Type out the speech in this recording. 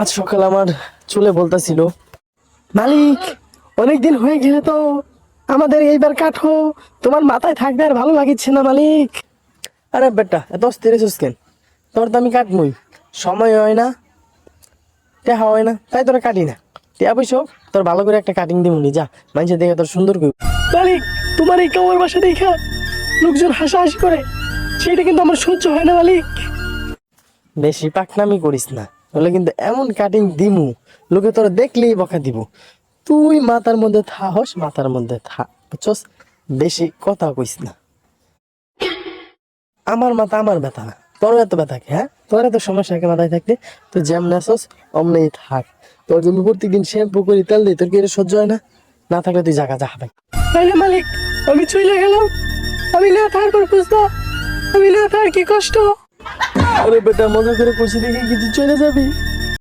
আজ সকালে আমার চুলে বলতেছিল, মালিক অনেকদিন হয়ে গেলে তো আমাদের এইবার কাঠো, তোমার মাথায় থাকবে আর ভালো লাগিচ্ছে না মালিক। আরে বেটা এত অস্থির হইছিস কেন? তোর তো আমি কাটমই, সময় হয় না, দেখা হয় না, তাই তোরা কাটি না। টিয়া পয়সা হোক, তোর ভালো করে একটা কাটিং দিবনি, যা মানুষের দেখে তোর সুন্দর করবি। মালিক তোমার এই কামার বাসা দেখা লোকজন হাসাহাসি করে, সেটা কিন্তু আমার সহ্য হয় না মালিক। বেশি পাকনামি করিস না, বলে কিন্তু এমন কাটিং দিমু লোকে তোরা দেখলেই বকা দিব। তুই মাথার মধ্যে থাহস, মাথার মধ্যে থা, বুঝছস? বেশি কথা কইস না। আমার মাথা আমার ব্যথা না, তোর এত ব্যথা কি? হ্যাঁ, তোর এত সমস্যা কি মাথায় থাকতে? তুই যেমন আসস অমনি থাক। তোর জন্য প্রত্যেকদিন শ্যাম্পু করি, তেল দিই, তোর কি এটা সহ্য হয় না? না থাকলে তুই জাগা যা ভাই। তাইলে মালিক আমি চলে গেলাম, আমি না থাকার বুঝতো, আমি না থাকার কি কষ্ট। আরে বেটা মজা করে কষি দেখে কি তুই চলে যাবি?